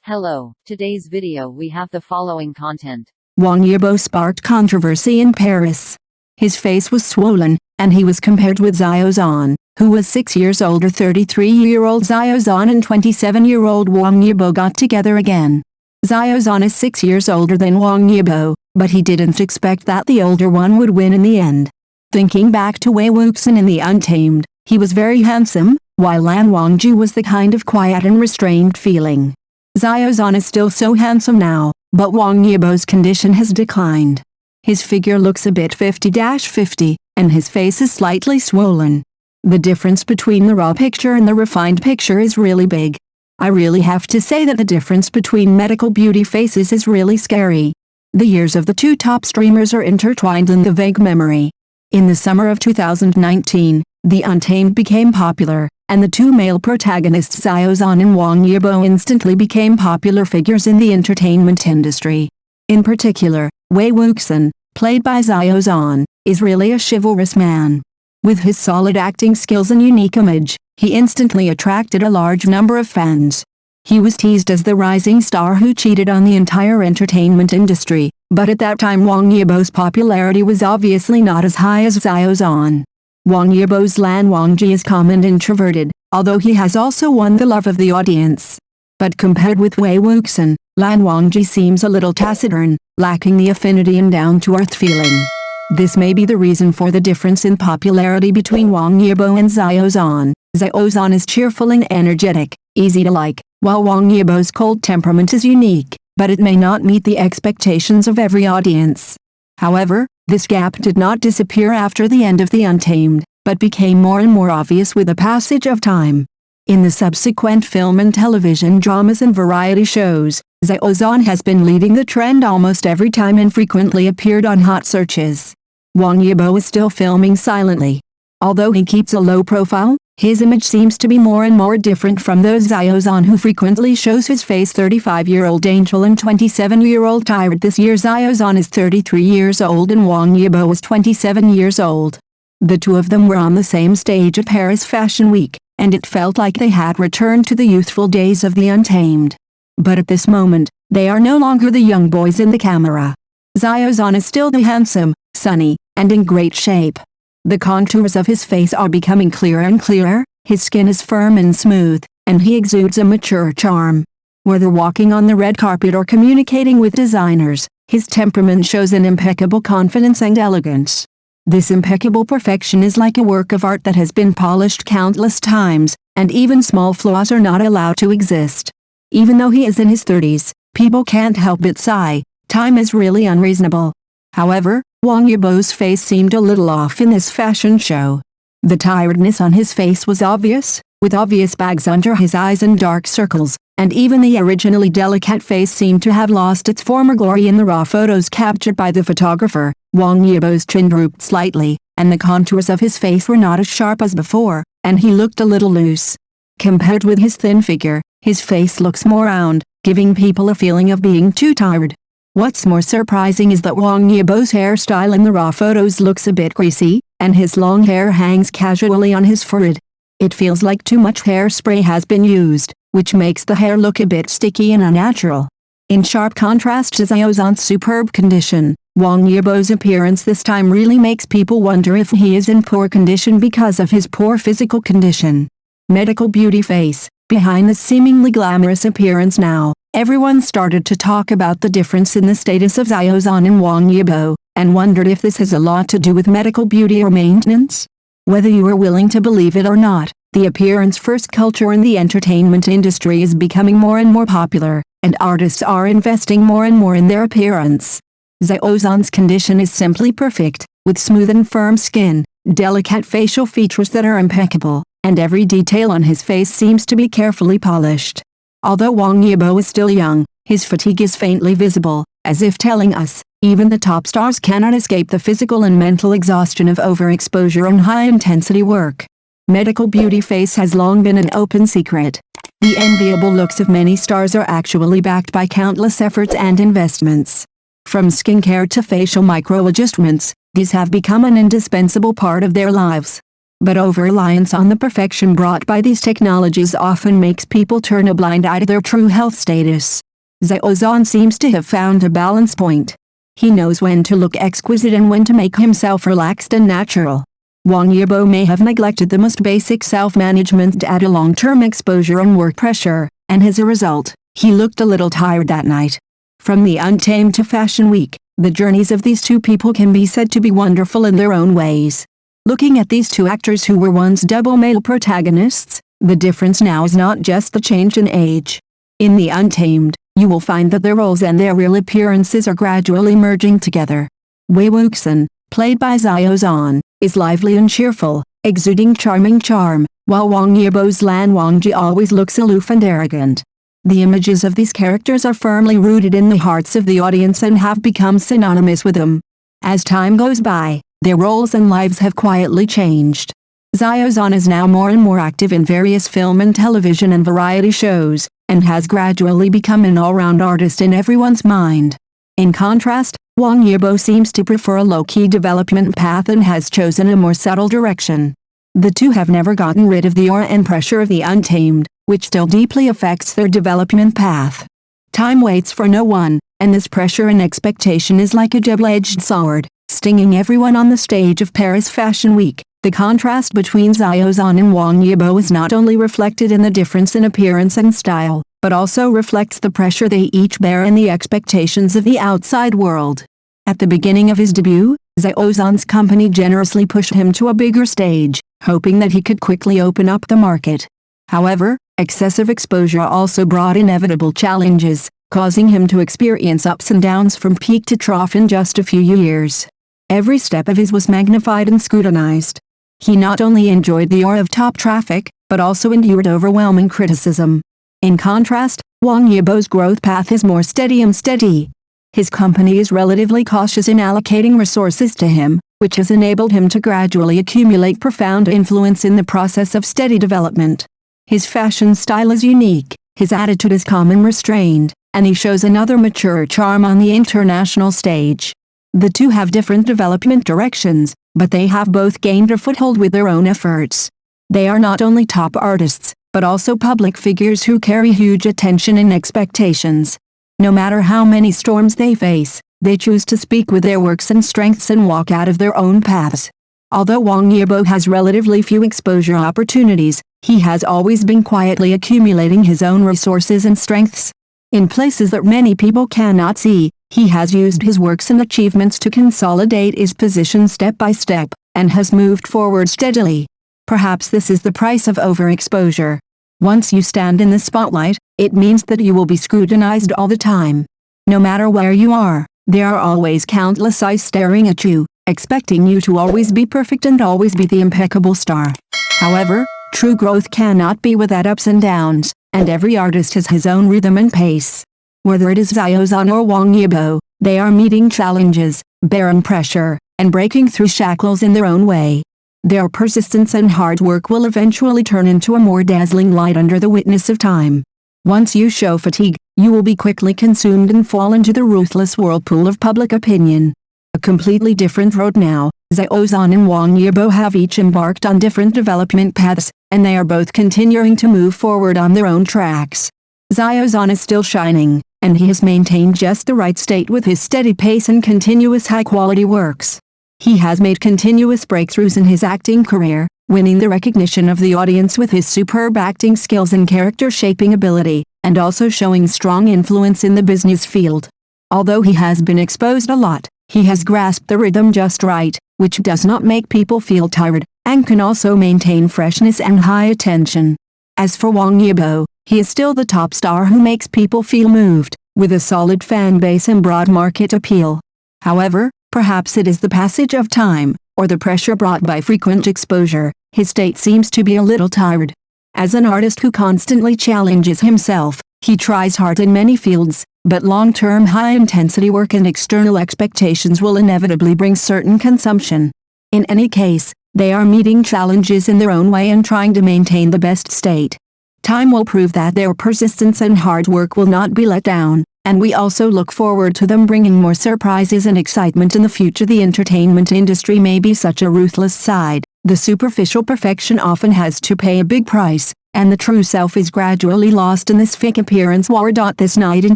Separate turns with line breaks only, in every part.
Hello, today's video we have the following content.
Wang Yibo sparked controversy in Paris. His face was swollen, and he was compared with Xiao Zhan, who was 6 years older. 33-year-old Xiao Zhan and 27-year-old Wang Yibo got together again. Xiao Zhan is 6 years older than Wang Yibo, but he didn't expect that the older one would win in the end. Thinking back to Wei Wuxian in the Untamed, he was very handsome, while Lan Wangji was the kind of quiet and restrained feeling. Xiao Zhan is still so handsome now, but Wang Yibo's condition has declined. His figure looks a bit 50-50, and his face is slightly swollen. The difference between the raw picture and the refined picture is really big. I really have to say that the difference between medical beauty faces is really scary. The years of the two top streamers are intertwined in the vague memory. In the summer of 2019, The Untamed became popular, and the two male protagonists Xiao Zhan and Wang Yibo instantly became popular figures in the entertainment industry. In particular, Wei Wuxian, played by Xiao Zhan, is really a chivalrous man. With his solid acting skills and unique image, he instantly attracted a large number of fans. He was teased as the rising star who cheated on the entire entertainment industry, but at that time Wang Yibo's popularity was obviously not as high as Xiao Zhan. Wang Yibo's Lan Wangji is calm and introverted, although he has also won the love of the audience. But compared with Wei Wuxian, Lan Wangji seems a little taciturn, lacking the affinity and down-to-earth feeling. This may be the reason for the difference in popularity between Wang Yibo and Xiao Zhan. Xiao Zhan is cheerful and energetic, easy to like, while Wang Yibo's cold temperament is unique, but it may not meet the expectations of every audience. However, this gap did not disappear after the end of The Untamed, but became more and more obvious with the passage of time. In the subsequent film and television dramas and variety shows, Xiao Zhan has been leading the trend almost every time and frequently appeared on hot searches. Wang Yibo is still filming silently. Although he keeps a low profile, his image seems to be more and more different from those Xiao Zhan who frequently shows his face. 35-year-old Angel and 27-year-old Tired. This year Xiao Zhan is 33 years old and Wang Yibo is 27 years old. The two of them were on the same stage at Paris Fashion Week, and it felt like they had returned to the youthful days of The Untamed. But at this moment, they are no longer the young boys in the camera. Xiao Zhan is still the handsome, sunny, and in great shape. The contours of his face are becoming clearer and clearer, his skin is firm and smooth, and he exudes a mature charm. Whether walking on the red carpet or communicating with designers, his temperament shows an impeccable confidence and elegance. This impeccable perfection is like a work of art that has been polished countless times, and even small flaws are not allowed to exist. Even though he is in his 30s, people can't help but sigh, time is really unreasonable. However, Wang Yibo's face seemed a little off in this fashion show. The tiredness on his face was obvious, with obvious bags under his eyes and dark circles, and even the originally delicate face seemed to have lost its former glory in the raw photos captured by the photographer. Wang Yibo's chin drooped slightly, and the contours of his face were not as sharp as before, and he looked a little loose. Compared with his thin figure, his face looks more round, giving people a feeling of being too tired. What's more surprising is that Wang Yibo's hairstyle in the raw photos looks a bit greasy, and his long hair hangs casually on his forehead. It feels like too much hairspray has been used, which makes the hair look a bit sticky and unnatural. In sharp contrast to Xiao Zhan's superb condition, Wang Yibo's appearance this time really makes people wonder if he is in poor condition because of his poor physical condition. Medical beauty face. Behind the seemingly glamorous appearance now, everyone started to talk about the difference in the status of Xiao Zhan and Wang Yibo, and wondered if this has a lot to do with medical beauty or maintenance. Whether you are willing to believe it or not, the appearance-first culture in the entertainment industry is becoming more and more popular, and artists are investing more and more in their appearance. Xiao Zhan's condition is simply perfect, with smooth and firm skin, delicate facial features that are impeccable, and every detail on his face seems to be carefully polished. Although Wang Yibo is still young, his fatigue is faintly visible, as if telling us, even the top stars cannot escape the physical and mental exhaustion of overexposure and high-intensity work. Medical beauty face has long been an open secret. The enviable looks of many stars are actually backed by countless efforts and investments. From skincare to facial micro-adjustments, these have become an indispensable part of their lives. But over-reliance on the perfection brought by these technologies often makes people turn a blind eye to their true health status. Xiao Zhan seems to have found a balance point. He knows when to look exquisite and when to make himself relaxed and natural. Wang Yibo may have neglected the most basic self-management to add a long-term exposure and work pressure, and as a result, he looked a little tired that night. From the Untamed to Fashion Week, the journeys of these two people can be said to be wonderful in their own ways. Looking at these two actors who were once double male protagonists, the difference now is not just the change in age. In the Untamed, you will find that their roles and their real appearances are gradually merging together. Wei Wuxian, played by Xiao Zhan, is lively and cheerful, exuding charming charm, while Wang Yibo's Lan Wangji always looks aloof and arrogant. The images of these characters are firmly rooted in the hearts of the audience and have become synonymous with them. As time goes by, their roles and lives have quietly changed. Xiao Zhan is now more and more active in various film and television and variety shows, and has gradually become an all-round artist in everyone's mind. In contrast, Wang Yibo seems to prefer a low-key development path and has chosen a more subtle direction. The two have never gotten rid of the aura and pressure of the Untamed, which still deeply affects their development path. Time waits for no one, and this pressure and expectation is like a double-edged sword, stinging everyone on the stage of Paris Fashion Week. The contrast between Xiao Zhan and Wang Yibo is not only reflected in the difference in appearance and style, but also reflects the pressure they each bear and the expectations of the outside world. At the beginning of his debut, Xiao Zhan's company generously pushed him to a bigger stage, hoping that he could quickly open up the market. However, excessive exposure also brought inevitable challenges, causing him to experience ups and downs from peak to trough in just a few years. Every step of his was magnified and scrutinized. He not only enjoyed the aura of top traffic, but also endured overwhelming criticism. In contrast, Wang Yibo's growth path is more steady and steady. His company is relatively cautious in allocating resources to him, which has enabled him to gradually accumulate profound influence in the process of steady development. His fashion style is unique, his attitude is calm and restrained, and he shows another mature charm on the international stage. The two have different development directions, but they have both gained a foothold with their own efforts. They are not only top artists, but also public figures who carry huge attention and expectations. No matter how many storms they face, they choose to speak with their works and strengths and walk out of their own paths. Although Wang Yibo has relatively few exposure opportunities, he has always been quietly accumulating his own resources and strengths. In places that many people cannot see, he has used his works and achievements to consolidate his position step by step, and has moved forward steadily. Perhaps this is the price of overexposure. Once you stand in the spotlight, it means that you will be scrutinized all the time. No matter where you are, there are always countless eyes staring at you, expecting you to always be perfect and always be the impeccable star. However, true growth cannot be without ups and downs, and every artist has his own rhythm and pace. Whether it is Xiao Zhan or Wang Yibo, they are meeting challenges, bearing pressure, and breaking through shackles in their own way. Their persistence and hard work will eventually turn into a more dazzling light under the witness of time. Once you show fatigue, you will be quickly consumed and fall into the ruthless whirlpool of public opinion. A completely different road now, Xiao Zhan and Wang Yibo have each embarked on different development paths, and they are both continuing to move forward on their own tracks. Xiao Zhan is still shining, and he has maintained just the right state with his steady pace and continuous high-quality works. He has made continuous breakthroughs in his acting career, winning the recognition of the audience with his superb acting skills and character-shaping ability, and also showing strong influence in the business field. Although he has been exposed a lot, he has grasped the rhythm just right, which does not make people feel tired, and can also maintain freshness and high attention. As for Wang Yibo, he is still the top star who makes people feel moved, with a solid fan base and broad market appeal. However, perhaps it is the passage of time, or the pressure brought by frequent exposure, his state seems to be a little tired. As an artist who constantly challenges himself, he tries hard in many fields, but long-term high-intensity work and external expectations will inevitably bring certain consumption. In any case, they are meeting challenges in their own way and trying to maintain the best state. Time will prove that their persistence and hard work will not be let down, and we also look forward to them bringing more surprises and excitement in the future. The entertainment industry may be such a ruthless side, The superficial perfection often has to pay a big price, and the true self is gradually lost in this fake appearance war. This night in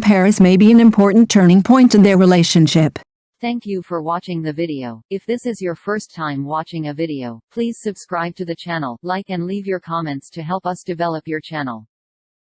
Paris may be an important turning point in their relationship.
Thank you for watching the video. If this is your first time watching a video, please subscribe to the channel, like and leave your comments to help us develop your channel.